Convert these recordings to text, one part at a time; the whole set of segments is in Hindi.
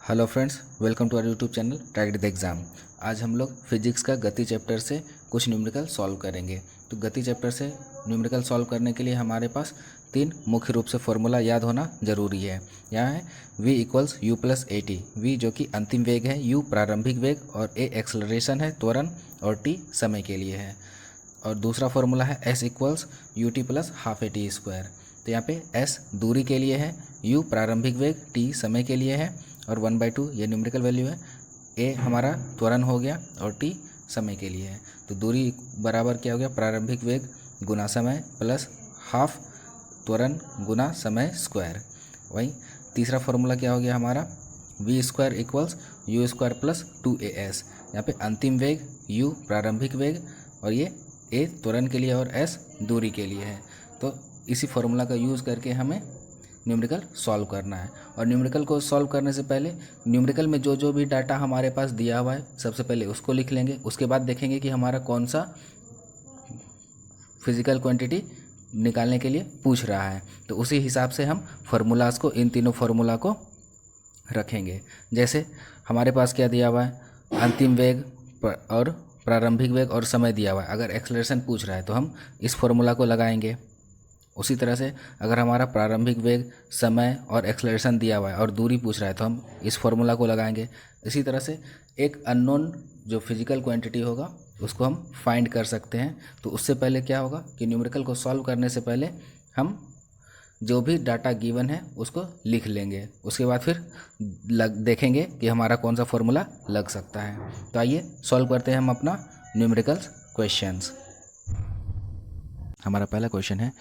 Hello friends, welcome to our YouTube channel tracked the exam. आज हम लोग फिजिक्स का गति चैप्टर से कुछ न्यूमेरिकल सॉल्व करेंगे। तो गति चैप्टर से न्यूमेरिकल सॉल्व करने के लिए हमारे पास तीन मुख्य रूप से फॉर्मूला याद होना ज़रूरी है। यहाँ है v equals u plus a t. V जो कि अंतिम वेग है, u प्रारंभिक वेग और a एक्सलरेशन है, त्वरण, और t समय के लिए है। और दूसरा फॉर्मूला है s equals U T plus half A T square. तो यहाँ पे s दूरी के लिए है, u प्रारंभिक वेग, t समय के लिए है और 1/2 ये न्यूमेरिकल वैल्यू है। a हमारा त्वरण हो गया और t समय के लिए है। तो दूरी बराबर क्या हो गया, प्रारंभिक वेग गुना समय प्लस हाफ त्वरण गुना समय स्क्वायर। वही तीसरा फॉर्मूला क्या हो गया हमारा, v square equals u square plus 2as। यहाँ पे अंतिम वेग u प्रारंभिक वेग और ये a त्वरण के लिए और s दूरी के लिए है। तो इसी फॉर्मूला का यूज़ करके हमें न्यूमेरिकल सॉल्व करना है। और न्यूमेरिकल को सॉल्व करने से पहले न्यूमेरिकल में जो जो भी डाटा हमारे पास दिया हुआ है सबसे पहले उसको लिख लेंगे। उसके बाद देखेंगे कि हमारा कौन सा फिजिकल क्वांटिटी निकालने के लिए पूछ रहा है, तो उसी हिसाब से हम फार्मूलाज को, इन तीनों फार्मूला को रखेंगे। जैसे हमारे पास क्या दिया हुआ है, अंतिम वेग और प्रारंभिक वेग और समय दिया हुआ है। अगर एक्सलेरेशन पूछ रहा है तो हम इस फॉर्मूला को लगाएंगे। उसी तरह से अगर हमारा प्रारंभिक वेग, समय और एक्सलेरेशन दिया हुआ है और दूरी पूछ रहा है तो हम इस फॉर्मूला को लगाएंगे। इसी तरह से एक अननोन जो फिजिकल क्वांटिटी होगा उसको हम फाइंड कर सकते हैं। तो उससे पहले क्या होगा कि न्यूमेरिकल को सॉल्व करने से पहले हम जो भी डाटा गिवन है उसको लिख लेंगे। उसके बाद फिर देखेंगे कि हमारा कौन सा फॉर्मूला लग सकता है। तो आइए सॉल्व करते हैं हम अपना न्यूमेरिकल क्वेश्चंस। हमारा पहला क्वेश्चन है,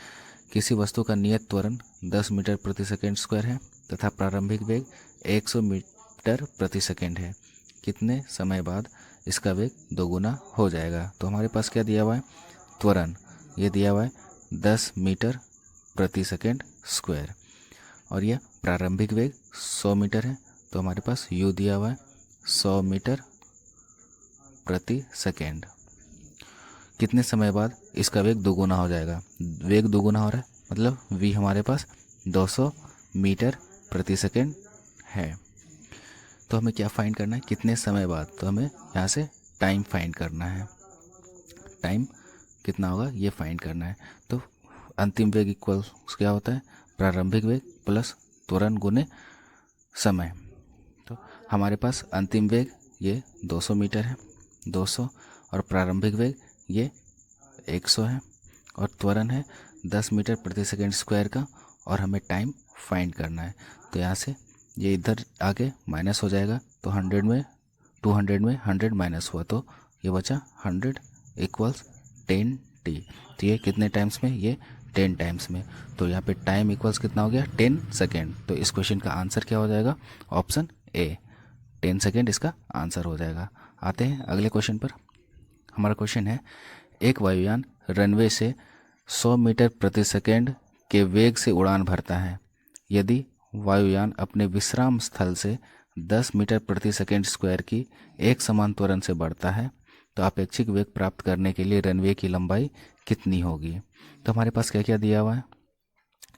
किसी वस्तु का नियत त्वरण 10 मीटर प्रति सेकंड स्क्वायर है तथा प्रारंभिक वेग 100 मीटर प्रति सेकंड है। कितने समय बाद इसका वेग दोगुना हो जाएगा? तो हमारे पास क्या दिया हुआ है, त्वरण ये दिया हुआ है 10 मीटर प्रति सेकंड स्क्वायर और यह प्रारंभिक वेग 100 मीटर है। तो हमारे पास u दिया हुआ है 100 मीटर प्रति सेकंड। कितने समय बाद इसका वेग दोगुना हो जाएगा? वेग दोगुना हो रहा है मतलब v हमारे पास 200 मीटर प्रति सेकंड है। तो हमें क्या फाइंड करना है, कितने समय बाद? तो हमें यहाँ से टाइम फाइंड करना है। टाइम कितना होगा ये फाइंड करना है। तो अंतिम वेग इक्वल क्या होता है, प्रारंभिक वेग प्लस त्वरण गुने समय। तो हमारे पास अंतिम वेग ये 200 मीटर है, 200, और प्रारंभिक वेग ये 100 है और त्वरण है 10 मीटर प्रति सेकंड स्क्वायर का, और हमें टाइम फाइंड करना है। तो यहाँ से ये इधर आके माइनस हो जाएगा। तो 100 में 200 में 100 माइनस हुआ तो ये बचा 100 इक्वल्स 10t। तो ये कितने टाइम्स में, ये 10 टाइम्स में। तो यहाँ पे टाइम इक्वल्स कितना हो गया, 10 सेकेंड। तो इस क्वेश्चन का आंसर क्या हो जाएगा, ऑप्शन ए, 10 सेकेंड इसका आंसर हो जाएगा। आते हैं अगले क्वेश्चन पर। हमारा क्वेश्चन है, एक वायुयान रनवे से 100 मीटर प्रति सेकंड के वेग से उड़ान भरता है। यदि वायुयान अपने विश्राम स्थल से 10 मीटर प्रति सेकंड स्क्वायर की एक समान त्वरण से बढ़ता है तो अपेक्षित वेग प्राप्त करने के लिए रनवे की लंबाई कितनी होगी? तो हमारे पास क्या क्या दिया हुआ है,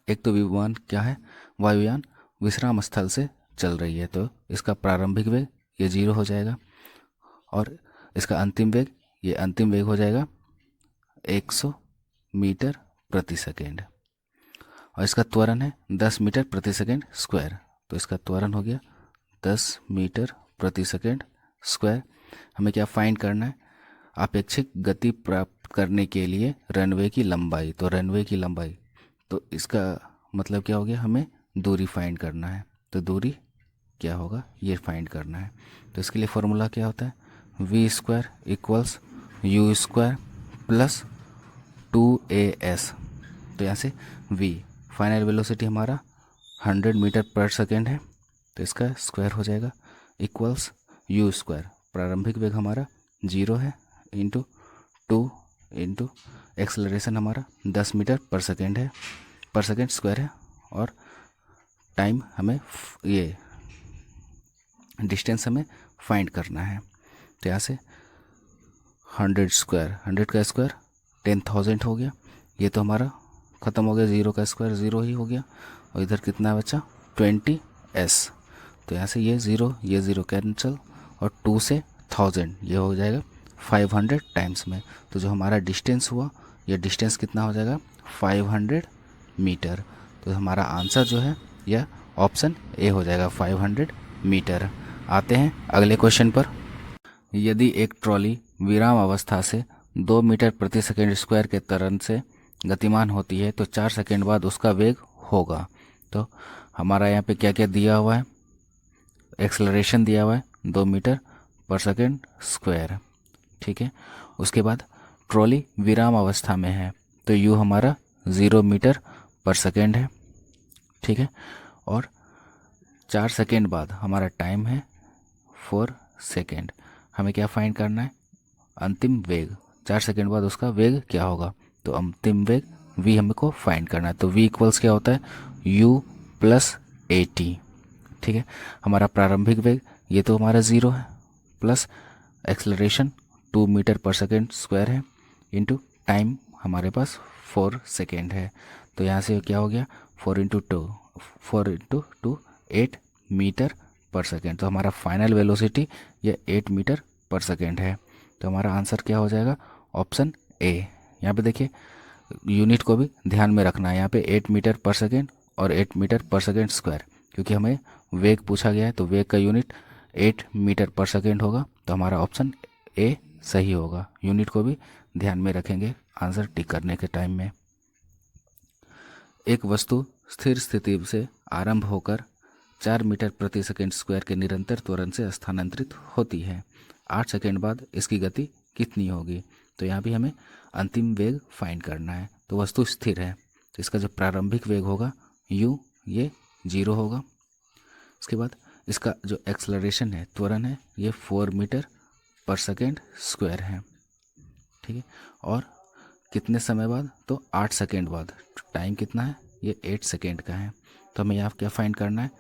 एक तो विमान क्या है, वायुयान विश्राम स्थल से चल रही है तो इसका प्रारंभिक वेग ये 0 हो जाएगा और इसका अंतिम वेग, ये अंतिम वेग हो जाएगा 100 मीटर प्रति सेकेंड, और इसका त्वरण है 10 मीटर प्रति सेकेंड स्क्वायर। तो इसका त्वरण हो गया 10 मीटर प्रति सेकेंड स्क्वायर। हमें क्या फाइंड करना है, अपेक्षित गति प्राप्त करने के लिए रनवे की लंबाई। तो रनवे की लंबाई, तो इसका मतलब क्या हो गया, हमें दूरी फाइंड करना है। तो दूरी क्या होगा ये फाइंड करना है। तो इसके लिए फॉर्मूला क्या होता है, v square equals u square plus 2as। तो यहाँ से v फाइनल वेलोसिटी हमारा 100 मीटर पर सेकेंड है तो इसका स्क्वायर हो जाएगा इक्वल्स यू स्क्वायर, प्रारंभिक वेग हमारा 0 है, इंटू 2 इंटू एक्सलरेशन हमारा 10 मीटर पर सेकेंड है, पर सेकेंड स्क्वायर है, और टाइम हमें ये डिस्टेंस हमें फाइंड करना है। तो यहाँ से 100 स्क्वायर, 100 का स्क्वायर 10,000 हो गया। ये तो हमारा ख़त्म हो गया, 0 का स्क्वायर 0 ही हो गया, और इधर कितना बचा 20s। तो यहाँ से ये ज़ीरो कैंसिल, और 2 से 1000 ये हो जाएगा 500 टाइम्स में। तो जो हमारा डिस्टेंस हुआ, ये डिस्टेंस कितना हो जाएगा 500 मीटर। तो हमारा आंसर जो है यह ऑप्शन ए हो जाएगा 500 मीटर। आते हैं अगले क्वेश्चन पर। यदि एक ट्रॉली विराम अवस्था से 2 मीटर प्रति सेकंड स्क्वायर के त्वरण से गतिमान होती है तो 4 सेकंड बाद उसका वेग होगा। तो हमारा यहाँ पे क्या क्या दिया हुआ है, एक्सेलरेशन दिया हुआ है 2 मीटर पर सेकंड स्क्वायर, ठीक है। उसके बाद ट्रॉली विराम अवस्था में है तो यू हमारा 0 मीटर पर सेकंड है, ठीक है। और 4 सेकंड बाद हमारा टाइम है 4 सेकंड। हमें क्या फाइंड करना है, अंतिम वेग। 4 सेकंड बाद उसका वेग क्या होगा, तो अंतिम वेग v हमको फाइंड करना है। तो v इक्वल्स क्या होता है, u प्लस ए टी, ठीक है। हमारा प्रारंभिक वेग ये तो हमारा 0 है, प्लस एक्सेलरेशन 2 मीटर पर सेकेंड स्क्वायर है, इंटू टाइम हमारे पास 4 सेकेंड है। तो यहाँ से क्या हो गया 4 इंटू 2 8 मीटर पर सेकेंड। तो हमारा फाइनल वेलोसिटी ये 8 मीटर पर सेकेंड है। तो हमारा आंसर क्या हो जाएगा, ऑप्शन ए। यहाँ पे देखिए यूनिट को भी ध्यान में रखना है, यहाँ पे 8 मीटर पर सेकेंड और 8 मीटर पर सेकेंड स्क्वायर, क्योंकि हमें वेग पूछा गया है तो वेग का यूनिट 8 मीटर पर सेकेंड होगा। तो हमारा ऑप्शन ए सही होगा। यूनिट को भी ध्यान में रखेंगे आंसर टिक करने के टाइम में। एक वस्तु स्थिर स्थिति से आरंभ होकर 4 मीटर प्रति सेकेंड स्क्वायर के निरंतर त्वरण से स्थानांतरित होती है। 8 सेकेंड बाद इसकी गति कितनी होगी। तो यहाँ भी हमें अंतिम वेग फाइंड करना है। तो वस्तु स्थिर है तो इसका जो प्रारंभिक वेग होगा u ये 0 होगा। उसके बाद इसका जो एक्सेलरेशन है, त्वरण है, ये 4 मीटर पर सेकेंड स्क्वायर है, ठीक है। और कितने समय बाद, तो 8 सेकेंड बाद। टाइम कितना है, ये 8 सेकेंड का है। तो हमें यहाँ क्या फाइंड करना है,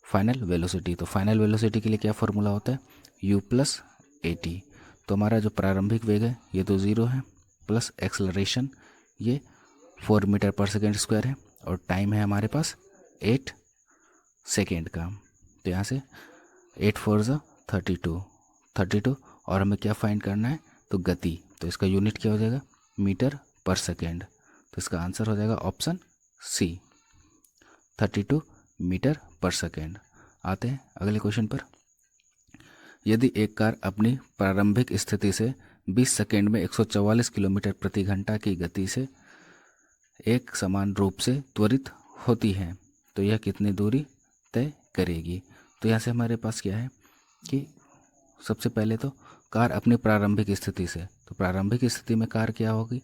फाइनल वेलोसिटी। तो फाइनल वेलोसिटी के लिए क्या फॉर्मूला होता है, u प्लस ए टी। तो हमारा जो प्रारंभिक वेग है ये तो 0 है, प्लस एक्सेलरेशन ये 4 मीटर पर सेकेंड स्क्वायर है, और टाइम है हमारे पास 8 सेकेंड का। तो यहाँ से 8 4 ज़ा 32, और हमें क्या फाइंड करना है, तो गति। तो इसका यूनिट क्या हो जाएगा, मीटर पर सेकेंड। तो इसका आंसर हो जाएगा ऑप्शन सी, 32 मीटर पर सेकेंड। आते हैं अगले क्वेश्चन पर। यदि एक कार अपनी प्रारंभिक स्थिति से 20 सेकेंड में 144 किलोमीटर प्रति घंटा की गति से एक समान रूप से त्वरित होती है तो यह कितनी दूरी तय करेगी। तो यहाँ से हमारे पास क्या है कि सबसे पहले तो कार अपनी प्रारंभिक स्थिति से, तो प्रारंभिक स्थिति में कार क्या होगी,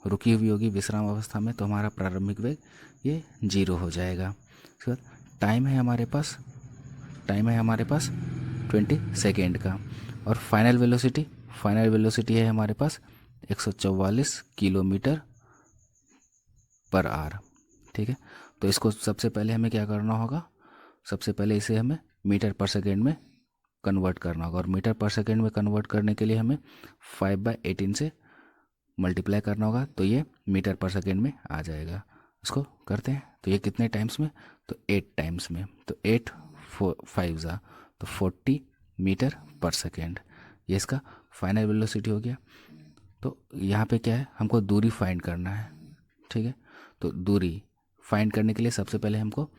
रुकी हुई होगी विश्राम अवस्था में। तो हमारा प्रारंभिक वेग ये 0 हो जाएगा। उसके बाद टाइम है हमारे पास 20 सेकेंड का, और फाइनल वेलोसिटी है हमारे पास 144 किलोमीटर पर आवर, ठीक है। तो इसको सबसे पहले हमें क्या करना होगा, सबसे पहले इसे हमें मीटर पर सेकेंड में कन्वर्ट करना होगा, और मीटर पर सेकेंड में कन्वर्ट करने के लिए हमें 5/18 से मल्टीप्लाई करना होगा, तो ये मीटर पर सेकेंड में आ जाएगा। इसको करते हैं तो ये कितने टाइम्स में, तो 8 टाइम्स में। तो 8 5 ज़ा तो 40 मीटर पर सेकेंड, ये इसका फाइनल वेलोसिटी हो गया। तो यहाँ पे क्या है, हमको दूरी फाइंड करना है, ठीक है। तो दूरी फाइंड करने के लिए सबसे पहले हमको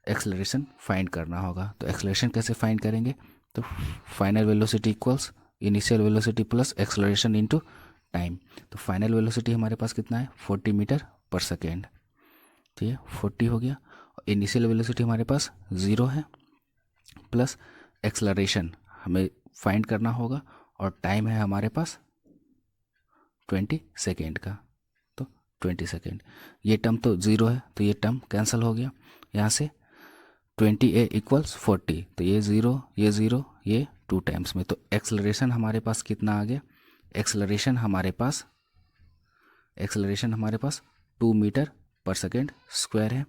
एक्सेलरेशन फाइंड करना होगा। तो एक्सेलरेशन कैसे फाइंड करेंगे, तो final velocity equals initial velocity plus acceleration into time. तो फाइनल वेलोसिटी हमारे पास कितना है, 40 मीटर पर सेकेंड, ठीक है, 40 हो गया। इनिशियल वेलोसिटी हमारे पास 0 है, प्लस एक्सेलरेशन हमें फाइंड करना होगा, और टाइम है हमारे पास 20 सेकेंड का। तो 20 सेकेंड, ये टर्म तो 0 है तो ये टर्म कैंसिल हो गया। यहाँ से 20a इक्वल्स 40, तो ये 0 ये 2 टाइम्स में। तो एक्सेलरेशन हमारे पास कितना आ गया, एक्सेलरेशन हमारे पास 2 मीटर पर सेकेंड स्क्वायर है,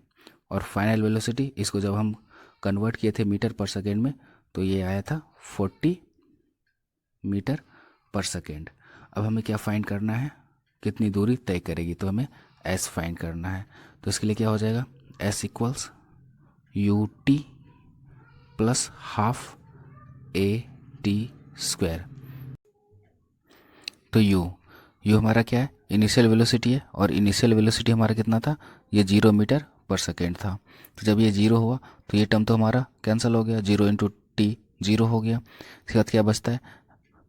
और फाइनल वेलोसिटी इसको जब हम कन्वर्ट किए थे मीटर पर सेकेंड में तो ये आया था 40 मीटर पर सेकेंड। अब हमें क्या फाइंड करना है, कितनी दूरी तय करेगी, तो हमें s फाइंड करना है। तो इसके लिए क्या हो जाएगा, s equals ut plus half A T square. तो यू हमारा क्या है, इनिशियल वेलोसिटी है, और इनिशियल वेलोसिटी हमारा कितना था, ये 0 मीटर पर सेकेंड था। तो जब ये 0 हुआ तो ये टर्म तो हमारा कैंसिल हो गया, 0 इंटू टी 0 हो गया। इसके बाद क्या बचता है,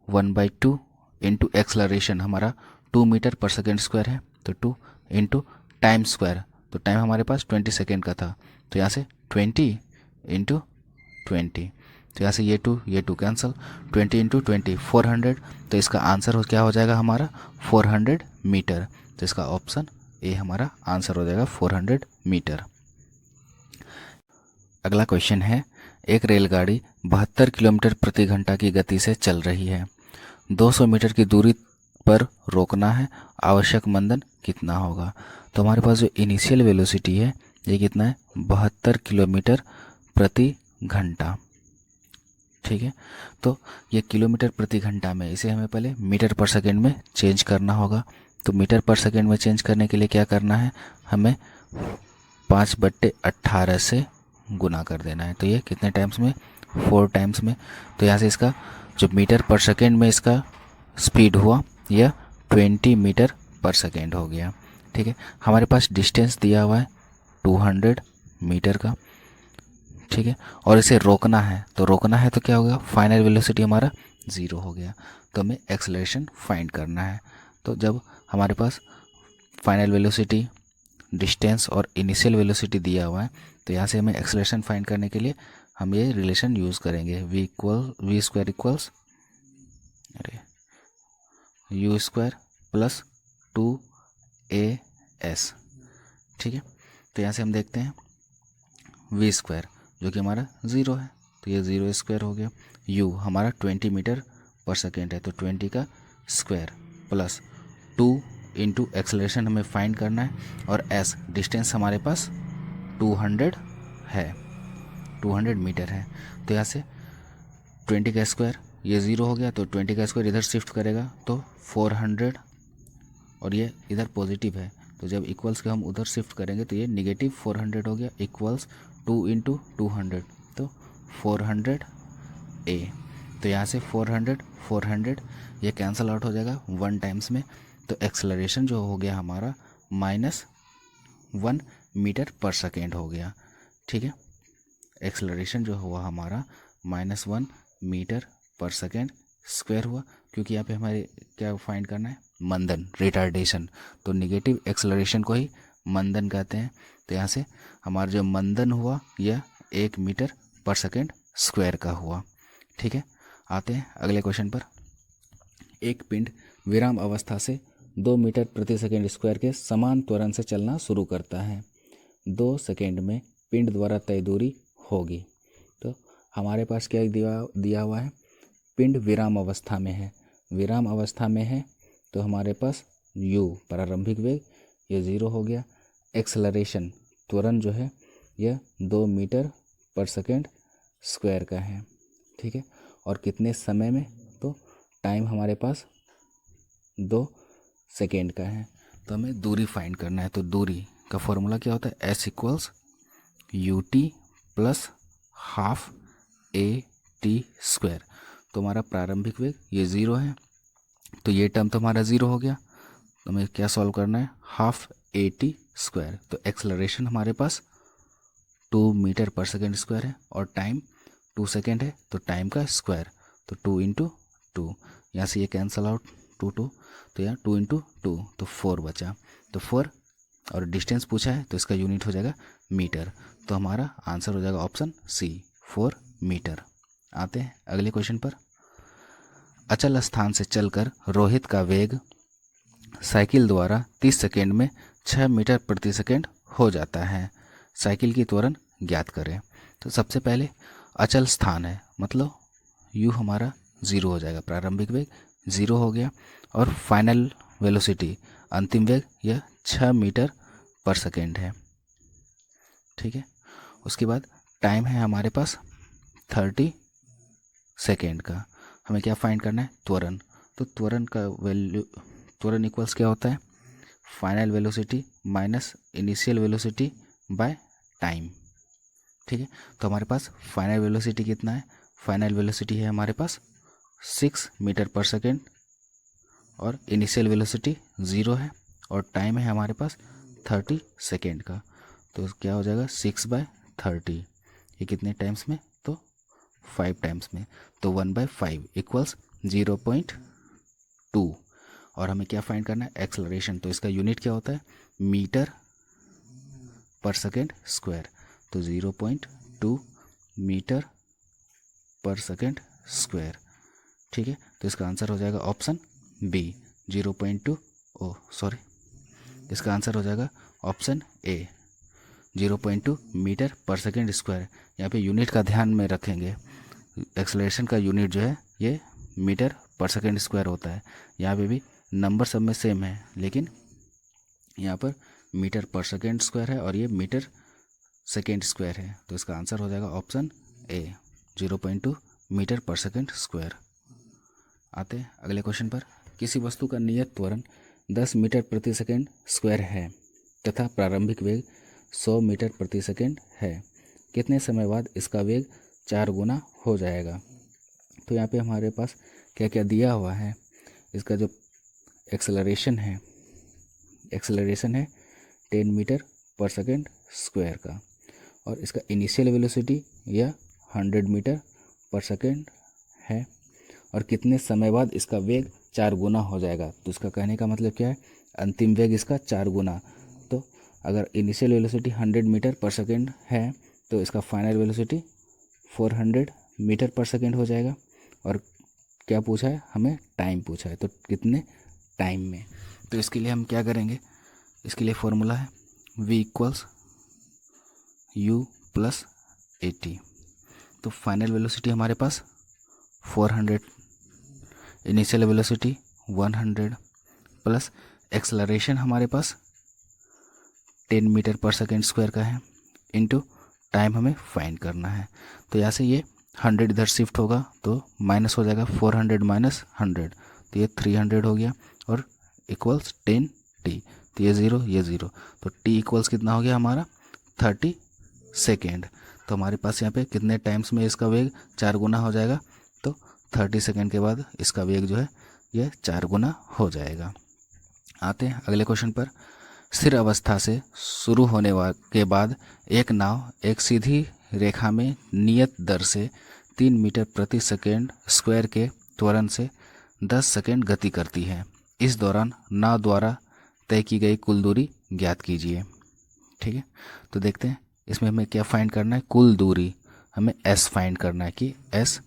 1/2 इंटू एक्सलरेशन हमारा 2 मीटर पर सेकेंड स्क्वायर है, तो 2 इंटू टाइम स्क्वायर, तो टाइम हमारे पास 20 सेकेंड का था, तो यहाँ से 20 इंटू 20, तो यहाँ से ये टू कैंसिल, 20 इंटू 20 400, तो इसका आंसर क्या हो जाएगा हमारा 400 मीटर। तो इसका ऑप्शन ए हमारा आंसर हो जाएगा 400 मीटर। अगला क्वेश्चन है, एक रेलगाड़ी 72 किलोमीटर प्रति घंटा की गति से चल रही है, 200 मीटर की दूरी पर रोकना है, आवश्यक मंदन कितना होगा। तो हमारे पास जो इनिशियल वेलोसिटी है ये कितना है, 72 किलोमीटर प्रति घंटा। ठीक है, तो ये किलोमीटर प्रति घंटा में, इसे हमें पहले मीटर पर सेकेंड में चेंज करना होगा। तो मीटर पर सेकेंड में चेंज करने के लिए क्या करना है, हमें 5/18 से गुना कर देना है। तो ये कितने टाइम्स में, 4 टाइम्स में। तो यहाँ से इसका जो मीटर पर सेकेंड में इसका स्पीड हुआ यह 20 मीटर पर सेकेंड हो गया। ठीक है, हमारे पास डिस्टेंस दिया हुआ है 200 मीटर का। ठीक है, और इसे रोकना है, तो रोकना है तो क्या होगा, फाइनल वेलोसिटी हमारा 0 हो गया, तो हमें एक्सेलरेशन फाइंड करना है। तो जब हमारे पास फाइनल वेलोसिटी, डिस्टेंस और इनिशियल वेलोसिटी दिया हुआ है, तो यहाँ से हमें एक्सेलरेशन फाइंड करने के लिए हम ये रिलेशन यूज़ करेंगे, v square equals u square plus 2AS। ठीक है, तो यहाँ से हम देखते हैं वी स्क्वायर जो कि हमारा 0 है, तो ये 0 स्क्वायर हो गया, यू हमारा 20 मीटर पर सेकेंड है, तो 20 का स्क्वायर प्लस 2 इंटू एक्सेलरेशन हमें फाइंड करना है, और एस डिस्टेंस हमारे पास 200 है, 200 मीटर है। तो यहाँ से 20 का स्क्वायर, ये 0 हो गया, तो 20 का स्क्वायर इधर शिफ्ट करेगा तो 400, और ये इधर पॉजिटिव है, तो जब इक्वल्स के हम उधर शिफ्ट करेंगे तो ये नेगेटिव 400 हो गया, इक्वल्स 2 इंटू 200, तो 400A। तो यहाँ से 400 ये कैंसिल आउट हो जाएगा 1 टाइम्स में, तो एक्सेलरेशन जो हो गया हमारा -1 मीटर पर सेकेंड हो गया। ठीक है, एक्सेलरेशन जो हुआ हमारा -1 मीटर पर सेकेंड स्क्वायर हुआ, क्योंकि यहाँ पे हमारे क्या फाइंड करना है, मंदन, रिटार्डेशन, तो नेगेटिव एक्सेलरेशन को ही मंदन कहते हैं। तो यहाँ से हमारा जो मंदन हुआ यह 1 मीटर पर सेकेंड स्क्वायर का हुआ। ठीक है, आते हैं अगले क्वेश्चन पर। एक पिंड विराम अवस्था से 2 मीटर प्रति सेकेंड स्क्वायर के समान त्वरण से चलना शुरू करता है, 2 सेकेंड में पिंड द्वारा तय दूरी होगी। तो हमारे पास क्या दिया हुआ है, पिंड विराम अवस्था में है, विराम अवस्था में है, तो हमारे पास u प्रारंभिक वेग ये 0 हो गया, एक्सेलरेशन त्वरण जो है यह 2 मीटर पर सेकेंड स्क्वायर का है। ठीक है, और कितने समय में, तो टाइम हमारे पास 2 सेकेंड का है। तो हमें दूरी फाइंड करना है, तो दूरी का फॉर्मूला क्या होता है, S equals UT plus half AT square. तो हमारा प्रारंभिक वेग ये 0 है, तो ये टर्म तो हमारा 0 हो गया, तो हमें क्या सॉल्व करना है, हाफ AT स्क्वायर। तो एक्सेलरेशन हमारे पास 2 मीटर पर सेकेंड स्क्वायर है, और टाइम 2 सेकेंड है, तो टाइम का स्क्वायर, तो 2 इंटू 2, यहाँ से ये कैंसल आउट 2 2, तो यहाँ 2 इंटू 2, तो 4 बचा, तो 4, और डिस्टेंस पूछा है तो इसका यूनिट हो जाएगा मीटर, तो हमारा आंसर हो जाएगा ऑप्शन सी, 4 मीटर। आते हैं अगले क्वेश्चन पर। अचल स्थान से चलकर रोहित का वेग साइकिल द्वारा 30 सेकेंड में 6 मीटर प्रति सेकेंड हो जाता है, साइकिल की त्वरण ज्ञात करें। तो सबसे पहले अचल स्थान है, मतलब u हमारा 0 हो जाएगा, प्रारंभिक वेग 0 हो गया, और फाइनल वेलोसिटी अंतिम वेग यह 6 मीटर पर सेकेंड है। ठीक है, उसके बाद टाइम है हमारे पास 30 सेकेंड का। हमें क्या फाइंड करना है, त्वरण, तो त्वरण का वैल्यू, त्वरण इक्वल्स क्या होता है, final velocity minus initial velocity by time. ठीक है। तो हमारे पास फाइनल वेलोसिटी कितना है, फाइनल वेलोसिटी है हमारे पास 6 मीटर पर सेकेंड और इनिशियल वेलोसिटी 0 है और टाइम है हमारे पास 30 सेकेंड का। तो क्या हो जाएगा 6/30, ये कितने टाइम्स में, तो 5 टाइम्स में। तो 1/5 इक्वल्स 0.2। और हमें क्या फाइंड करना है, एक्सेलरेशन। तो इसका यूनिट क्या होता है, मीटर पर सेकेंड स्क्वायर। तो 0.2 मीटर पर सेकेंड स्क्वायर। ठीक है, तो इसका आंसर हो जाएगा ऑप्शन बी 0.2। सॉरी, इसका आंसर हो जाएगा ऑप्शन ए 0.2 मीटर पर सेकेंड स्क्वायर। यहाँ पे यूनिट का ध्यान में रखेंगे, एक्सेलरेशन का यूनिट जो है ये मीटर पर सेकेंड स्क्वायर होता है। यहाँ पे भी नंबर सब में सेम है, लेकिन यहाँ पर मीटर पर सेकेंड स्क्वायर है और ये मीटर सेकेंड स्क्वायर है। तो इसका आंसर हो जाएगा ऑप्शन ए 0.2 मीटर पर सेकेंड स्क्वायर। आते हैं अगले क्वेश्चन पर। किसी वस्तु का नियत त्वरण 10 मीटर प्रति सेकेंड स्क्वायर है तथा प्रारंभिक वेग 100 मीटर प्रति सेकेंड है, कितने समय बाद इसका वेग 4 गुना हो जाएगा। तो यहाँ पे हमारे पास क्या क्या दिया हुआ है, इसका जो एक्सेलरेशन है 10 मीटर पर सेकेंड स्क्वायर का, और इसका इनिशियल वेलोसिटी या 100 मीटर पर सेकेंड है, और कितने समय बाद इसका वेग 4 गुना हो जाएगा। तो इसका कहने का मतलब क्या है, अंतिम वेग इसका 4 गुना। तो अगर इनिशियल वेलोसिटी 100 मीटर पर सेकेंड है तो इसका फाइनल वेलोसिटी 400 मीटर पर सेकेंड हो जाएगा। और क्या पूछा है, हमें टाइम पूछा है, तो कितने टाइम में। तो इसके लिए हम क्या करेंगे, इसके लिए फॉर्मूला है v equals u plus AT। तो फाइनल वेलोसिटी हमारे पास 400, इनिशियल वेलोसिटी 100 प्लस एक्सेलरेशन हमारे पास 10 मीटर पर सेकेंड स्क्वायर का है, इनटू टाइम हमें फाइंड करना है। तो यहाँ से ये 100 इधर शिफ्ट होगा तो माइनस हो जाएगा 400 माइनस 100, तो ये 300 हो गया, और इक्वल्स 10t। तो ये 0 ये 0, तो t इक्वल्स कितना हो गया हमारा 30 सेकेंड। तो हमारे पास यहाँ पे कितने टाइम्स में इसका वेग 4 गुना हो जाएगा, तो 30 सेकेंड के बाद इसका वेग जो है ये 4 गुना हो जाएगा। आते हैं अगले क्वेश्चन पर। स्थिर अवस्था से शुरू होने के बाद एक नाव एक सीधी रेखा में नियत दर से 3 मीटर प्रति सेकेंड स्क्वायर के त्वरण से 10 सेकेंड गति करती है। इस दौरान नाव द्वारा तय की गई कुल दूरी ज्ञात कीजिए। ठीक है, तो देखते हैं इसमें हमें क्या फाइंड करना है, कुल दूरी हमें s फाइंड करना है कि s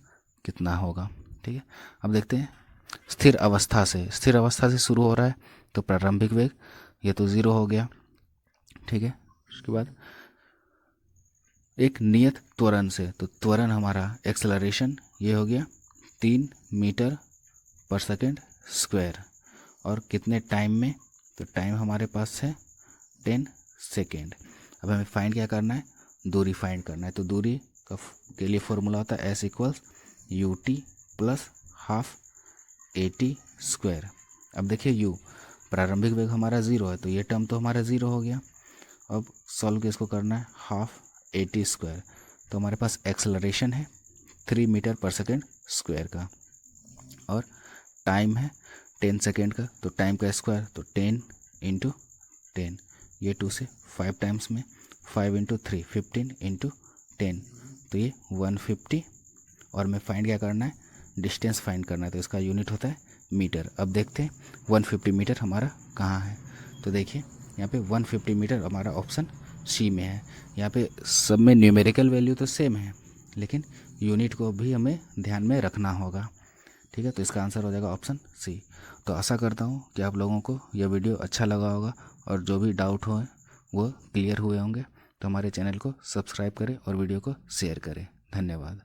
कितना होगा। ठीक है, अब देखते हैं स्थिर अवस्था से शुरू हो रहा है, तो प्रारंभिक वेग ये तो 0 हो गया। ठीक है, उसके बाद एक नियत त्वरण से, तो त्वरण हमारा एक्सेलरेशन ये हो गया 3 मीटर पर सेकेंड स्क्वायर, और कितने टाइम में, तो टाइम हमारे पास है 10 सेकेंड। अब हमें फाइंड क्या करना है, दूरी फाइंड करना है। तो दूरी के लिए फॉर्मूला होता है s equals ut plus half AT square. अब देखिए u प्रारंभिक वेग हमारा 0 है, तो ये टर्म तो हमारा 0 हो गया। अब सॉल्व इसको करना है हाफ AT स्क्वायर, तो हमारे पास एक्सेलरेशन है 3 मीटर पर सेकेंड स्क्वायर का, और टाइम है 10 सेकेंड का, तो टाइम का स्क्वायर तो 10 इंटू 10, ये 2 से 5 टाइम्स में 5 इंटू 3 15 इंटू 10, तो ये 150। और मैं फाइंड क्या करना है, डिस्टेंस फाइंड करना है, तो इसका यूनिट होता है मीटर। अब देखते हैं 150 मीटर हमारा कहाँ है। तो देखिए यहाँ पे 150 मीटर हमारा ऑप्शन सी में है। यहाँ पे सब में न्यूमेरिकल वैल्यू तो सेम है, लेकिन यूनिट को भी हमें ध्यान में रखना होगा। ठीक है, तो इसका आंसर हो जाएगा ऑप्शन सी। तो आशा करता हूँ कि आप लोगों को यह वीडियो अच्छा लगा होगा, और जो भी डाउट हो वो क्लियर हुए होंगे। तो हमारे चैनल को सब्सक्राइब करें और वीडियो को शेयर करें। धन्यवाद।